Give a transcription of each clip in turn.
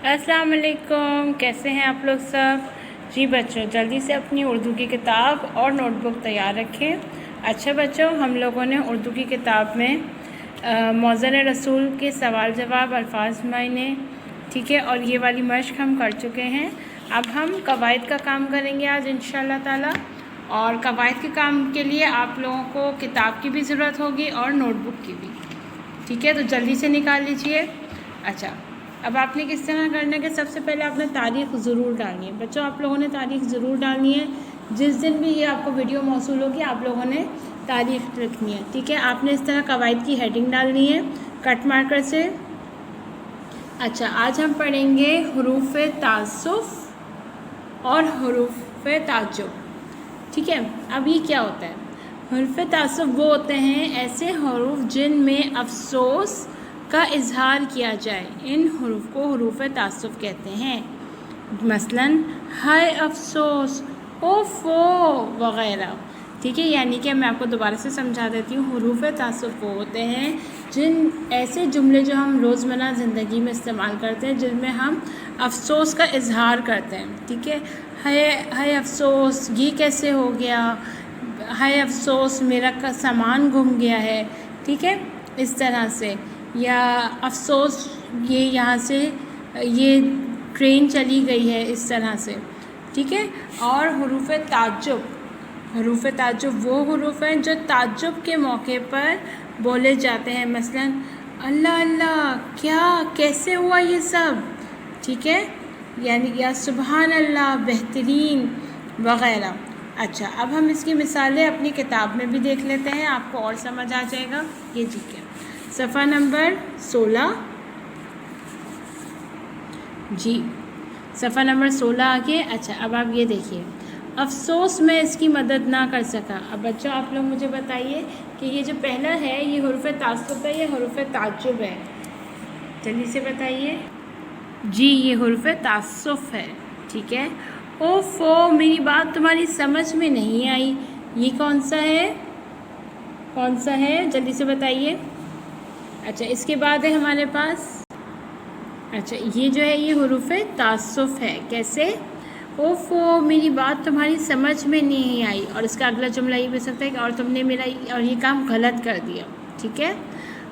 अस्सलाम वालेकुम, कैसे हैं आप लोग सब। जी बच्चों, जल्दी से अपनी उर्दू की किताब और नोटबुक तैयार रखें। अच्छा बच्चों, हम लोगों ने उर्दू की किताब में मौज़न रसूल के सवाल जवाब अल्फाज मायने, ठीक है, और ये वाली मश्क हम कर चुके हैं। अब हम कवायद का काम करेंगे आज इंशाअल्लाह ताला। और कवायद के काम के लिए आप लोगों को किताब की भी ज़रूरत होगी और नोटबुक की भी, ठीक है। तो जल्दी से निकाल लीजिए। अच्छा, अब आपने किस तरह करना है कि सबसे पहले आपने तारीख़ ज़रूर डालनी है। बच्चों, आप लोगों ने तारीख़ ज़रूर डालनी है। जिस दिन भी ये आपको वीडियो मौसूल होगी आप लोगों ने तारीख़ लिखनी है, ठीक है। आपने इस तरह कवायद की हेडिंग डालनी है कट मार्कर से। अच्छा, आज हम पढ़ेंगे हुरूफ़ तासुफ़ और हुरूफ़ ताज्जुब, ठीक है। अब ये क्या होता है? हुरूफ़ तासुफ़ वो होते हैं ऐसे हरूफ जिनमें अफसोस का इजहार किया जाए। इन हरूफ को हुरूफ़ तासुफ़ कहते हैं। मसलन हाय अफसोस, ओफो वग़ैरह, ठीक है। यानी कि मैं आपको दोबारा से समझा देती हूँ। हुरूफ़ तासुफ़ वो होते हैं जिन ऐसे जुमले जो हम रोज़मर्रा ज़िंदगी में इस्तेमाल करते हैं जिनमें हम अफसोस का इजहार करते हैं, ठीक है। हाय अफसोस, ये कैसे हो गया। हाय अफसोस, मेरा सामान गुम गया है, ठीक है, इस तरह से। या अफसोस, ये यहाँ से ये ट्रेन चली गई है, इस तरह से, ठीक है। और हुरूफ़ ताज्जुब, हुरूफ़ ताज्जुब वो हुरूफ़ हैं जो ताज्जुब के मौके पर बोले जाते हैं। मसलन अल्लाह अल्लाह, क्या कैसे हुआ ये सब, ठीक है। यानी या सुबहान अल्लाह, बेहतरीन वग़ैरह। अच्छा, अब हम इसकी मिसालें अपनी किताब में भी देख लेते हैं, आपको और समझ आ जाएगा। ये ठीक है, सफ़ा नंबर 16। जी, सफ़ा नंबर 16 आगे। अच्छा, अब आप ये देखिए, अफसोस मैं इसकी मदद ना कर सका। अब बच्चों, आप लोग मुझे बताइए कि ये जो पहला है ये हुरूफ़ तासुफ़ है या हुरूफ़ ताज्जुब है? जल्दी से बताइए। जी, ये हुरूफ़ तासुफ़ है, ठीक है। ओफ़ो, मेरी बात तुम्हारी समझ में नहीं आई, ये कौन सा है, कौन सा है, जल्दी से बताइए। अच्छा, इसके बाद है हमारे पास, अच्छा ये जो है ये हुरूफ़ तासुफ़ है। कैसे? ओफ़ो, मेरी बात तुम्हारी समझ में नहीं आई। और इसका अगला जुमला ये भी सकता है कि और तुमने मेरा और ये काम गलत कर दिया, ठीक है।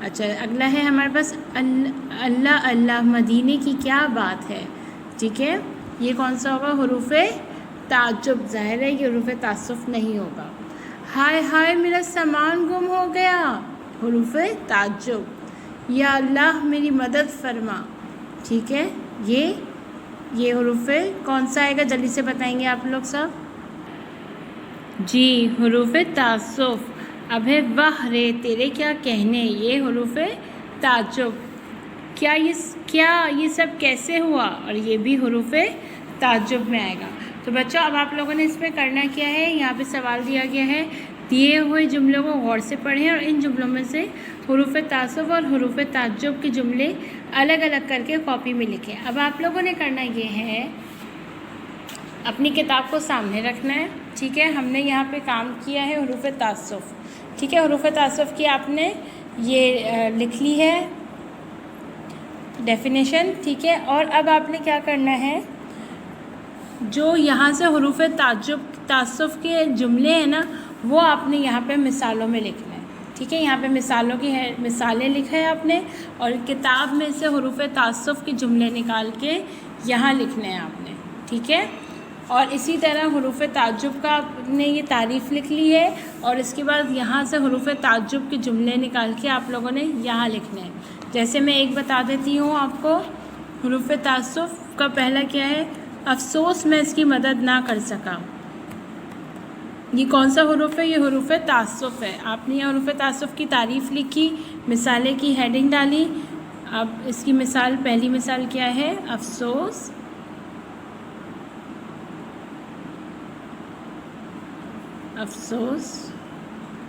अच्छा, अगला है हमारे पास अल्लाह अल्लाह, मदीने की क्या बात है, ठीक है। ये कौन सा होगा? हुरूफ़ ताज्जुब। ज़ाहिर है ये हुरूफ़ तासुफ़ नहीं होगा। हाय हाय, मेरा सामान गुम हो गया, हुरूफ़ ताज्जुब। या अल्लाह, मेरी मदद फरमा, ठीक है। ये हुरूफ़ कौन सा आएगा, जल्दी से बताएंगे आप लोग सब। जी, हुरूफ़ तासुफ़। अब है वाह रे तेरे क्या कहने, ये हुरूफ़ ताज्जुब। क्या ये सब कैसे हुआ, और ये भी हुरूफ़ ताज्जुब में आएगा। तो बच्चों, अब आप लोगों ने इसमें करना क्या है, यहाँ पे सवाल दिया गया है, दिए हुए जुमलों को गौर से पढ़ें और इन जुमलों में से हुरूफ़ तासुफ़ और हुरूफ़ ताज्जुब के जुमले अलग अलग करके कॉपी में लिखें। अब आप लोगों ने करना ये है, अपनी किताब को सामने रखना है, ठीक है। हमने यहाँ पे काम किया है हुरूफ़ तासुफ़, ठीक है। हुरूफ़ तासुफ़ की आपने ये लिख ली है डेफिनेशन, ठीक है। और अब आपने क्या करना है, जो यहाँ से हुरूफ़ तासुफ़ के जुमले हैं ना, वो आपने यहाँ पे मिसालों में लिखना है, ठीक है। यहाँ पे मिसालों की मिसालें लिखा है आपने, और किताब में से हुरूफ़ तासुफ़ के जुमले निकाल के यहाँ लिखने हैं आपने, ठीक है। और इसी तरह हुरूफ़ ताज्जुब का आपने ये तारीफ़ लिख ली है, और इसके बाद यहाँ से हुरूफ़ ताज्जुब के जुमले निकाल के आप लोगों ने यहाँ लिखने हैं। जैसे मैं एक बता देती हूँ आपको, हुरूफ़ तासुफ़ का पहला क्या है, अफसोस मैं इसकी मदद ना कर सका। ये कौन सा हुरूफ़ है? ये हुरूफ़ तासुफ़ है। आपने ये हुरूफ़ तासुफ़ की तारीफ़ लिखी, मिसालें की हेडिंग डाली। अब इसकी मिसाल, पहली मिसाल क्या है, अफसोस अफसोस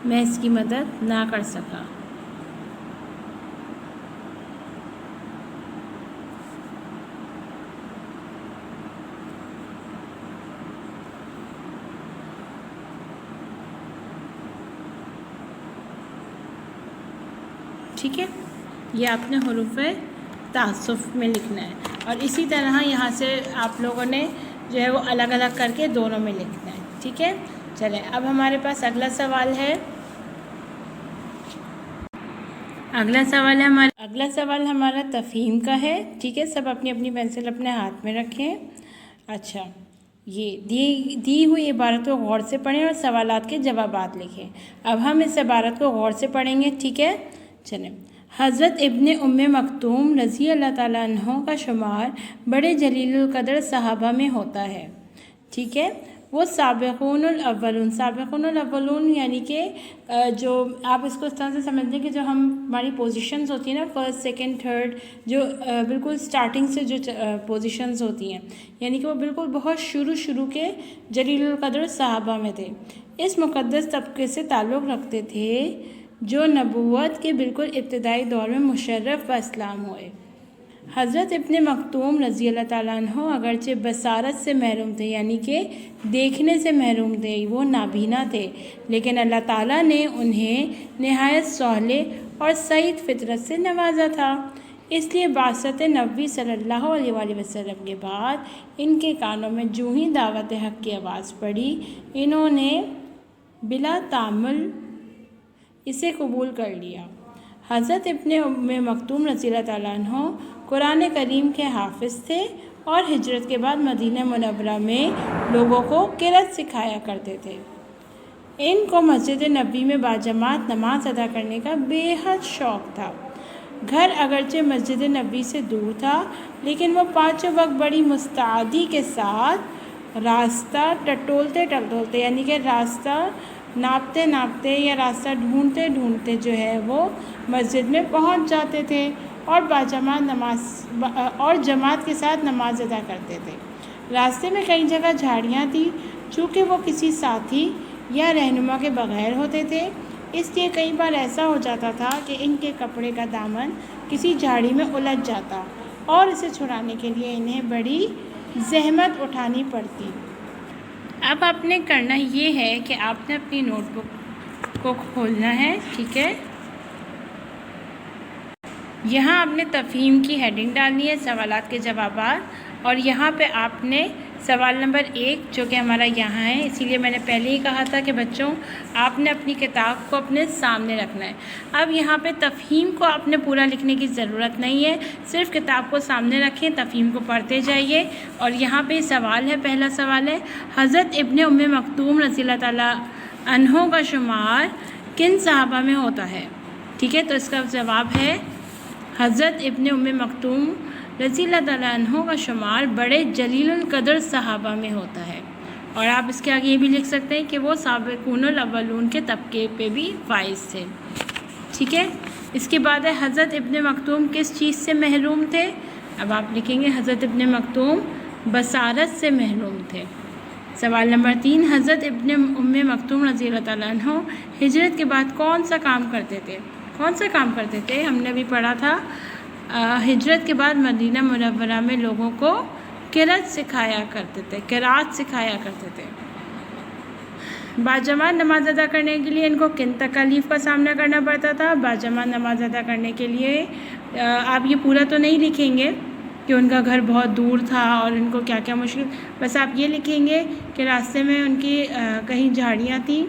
मैं इसकी मदद ना कर सका। ठीक है, ये आपने हुरूफ़ तासुफ़ में लिखना है। اور اسی طرح یہاں سے آپ لوگوں نے جو ہے وہ الگ الگ کر کے دونوں میں لکھنا ہے، ٹھیک ہے۔ چلیں اب ہمارے پاس اگلا سوال ہے۔ اگلا سوال ہمارا تفہیم کا ہے، ٹھیک ہے۔ سب اپنی اپنی پینسل اپنے ہاتھ میں رکھیں۔ اچھا، یہ دی ہوئی عبارت کو غور سے پڑھیں اور سوالات کے جوابات لکھیں۔ اب ہم اس عبارت کو غور سے پڑھیں گے، ٹھیک ہے۔ چلیں، حضرت ابن ام مکتوم رضی اللہ تعالیٰ عنہ کا شمار بڑے جلیل القدر صحابہ میں ہوتا ہے، ٹھیک ہے۔ وہ سابقون الاولون یعنی کہ جو آپ اس کو اس طرح سے سمجھیں کہ جو ہماری پوزیشنز ہوتی ہیں نا، فرسٹ سیکنڈ تھرڈ، جو بالکل سٹارٹنگ سے جو پوزیشنز ہوتی ہیں، یعنی کہ وہ بالکل بہت شروع کے جلیل القدر صحابہ میں تھے۔ اس مقدس طبقے سے تعلق رکھتے تھے جو نبوت کے بالکل ابتدائی دور میں مشرف و اسلام ہوئے۔ حضرت ابن مکتوم رضی اللہ تعالیٰ عنہ اگرچہ بصارت سے محروم تھے، یعنی کہ دیکھنے سے محروم تھے، وہ نابینا تھے، لیکن اللہ تعالیٰ نے انہیں نہایت صالح اور سعید فطرت سے نوازا تھا۔ اس لیے بعثت نبوی صلی اللہ علیہ وآلہ وسلم کے بعد ان کے کانوں میں جو ہی دعوت حق کی آواز پڑی، انہوں نے بلا تامل اسے قبول کر لیا۔ حضرت ابن ام مکتوم رضی اللہ تعالیٰ عنہ قرآن کریم کے حافظ تھے اور ہجرت کے بعد مدینہ منورہ میں لوگوں کو قرأت سکھایا کرتے تھے۔ ان کو مسجد نبوی میں باجماعت نماز ادا کرنے کا بے حد شوق تھا۔ گھر اگرچہ مسجد نبوی سے دور تھا، لیکن وہ پانچوں وقت بڑی مستعدی کے ساتھ راستہ ٹٹولتے یعنی کہ راستہ ناپتے یا راستہ ڈھونڈتے جو ہے وہ مسجد میں پہنچ جاتے تھے اور جماعت کے ساتھ نماز ادا کرتے تھے۔ راستے میں کئی جگہ جھاڑیاں تھیں، چونکہ وہ کسی ساتھی یا رہنما کے بغیر ہوتے تھے، اس لیے کئی بار ایسا ہو جاتا تھا کہ ان کے کپڑے کا دامن کسی جھاڑی میں الجھ جاتا اور اسے چھڑانے کے لیے انہیں بڑی زحمت اٹھانی پڑتی۔ اب آپ نے کرنا یہ ہے کہ آپ نے اپنی نوٹ بک کو کھولنا ہے، ٹھیک ہے۔ یہاں آپ نے تفہیم کی ہیڈنگ ڈالنی ہے، سوالات کے جوابات، اور یہاں پہ آپ نے سوال نمبر 1 جو کہ ہمارا یہاں ہے، اسی لیے میں نے پہلے ہی کہا تھا کہ بچوں آپ نے اپنی کتاب کو اپنے سامنے رکھنا ہے۔ اب یہاں پہ تفہیم کو آپ نے پورا لکھنے کی ضرورت نہیں ہے، صرف کتاب کو سامنے رکھیں، تفہیم کو پڑھتے جائیے۔ اور یہاں پہ سوال ہے، پہلا سوال ہے، حضرت ابن ام مکتوم رضی اللہ تعالیٰ عنہ کا شمار کن صحابہ میں ہوتا ہے؟ ٹھیک ہے، تو اس کا جواب ہے حضرت ابن ام مکتوم رضی اللہ تعالیٰ عنہ کا شمار بڑے جلیل القدر صحابہ میں ہوتا ہے۔ اور آپ اس کے آگے یہ بھی لکھ سکتے ہیں کہ وہ سابقون الاولون کے طبقے پہ بھی فائز تھے، ٹھیک ہے۔ اس کے بعد ہے حضرت ابن مکتوم کس چیز سے محروم تھے؟ اب آپ لکھیں گے حضرت ابن مکتوم بصارت سے محروم تھے۔ سوال نمبر 3، حضرت ابن ام مکتوم رضی اللہ تعالیٰ عنہ ہجرت کے بعد کون سا کام کرتے تھے؟ ہم نے بھی پڑھا تھا، ہجرت کے بعد مدینہ منورہ میں لوگوں کو قرأت سکھایا کرتے تھے۔ باجماعت نماز ادا کرنے کے لیے ان کو کن تکالیف کا سامنا کرنا پڑتا تھا؟ باجماعت نماز ادا کرنے کے لیے آپ یہ پورا تو نہیں لکھیں گے کہ ان کا گھر بہت دور تھا اور ان کو کیا کیا مشکل، بس آپ یہ لکھیں گے کہ راستے میں ان کی کہیں جھاڑیاں تھیں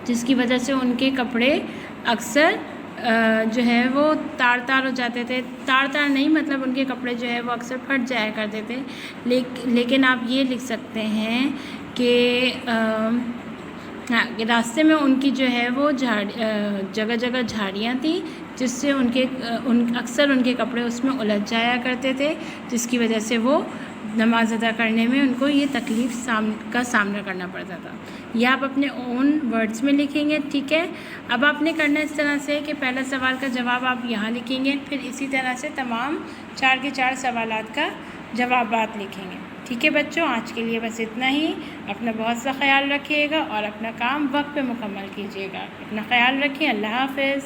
جس کی وجہ سے ان کے کپڑے اکثر جو ہے وہ تار ہو جاتے تھے۔ تار نہیں، مطلب ان کے کپڑے جو ہے وہ اکثر پھٹ جایا کرتے تھے۔ لیکن آپ یہ لکھ سکتے ہیں کہ راستے میں ان کی جو ہے وہ جگہ جگہ جھاڑیاں تھیں جس سے اکثر ان کے کپڑے اس میں الجھ جایا کرتے تھے، جس کی وجہ سے وہ نماز ادا کرنے میں ان کو یہ تکلیف کا سامنا کرنا پڑتا تھا۔ یہ آپ اپنے اون ورڈز میں لکھیں گے، ٹھیک ہے۔ اب آپ نے کرنا اس طرح سے کہ پہلا سوال کا جواب آپ یہاں لکھیں گے، پھر اسی طرح سے تمام 4 کے 4 سوالات کا جوابات لکھیں گے، ٹھیک ہے بچوں۔ آج کے لیے بس اتنا ہی۔ اپنا بہت سا خیال رکھیے گا اور اپنا کام وقت پہ مکمل کیجیے گا۔ اپنا خیال رکھیں، اللہ حافظ۔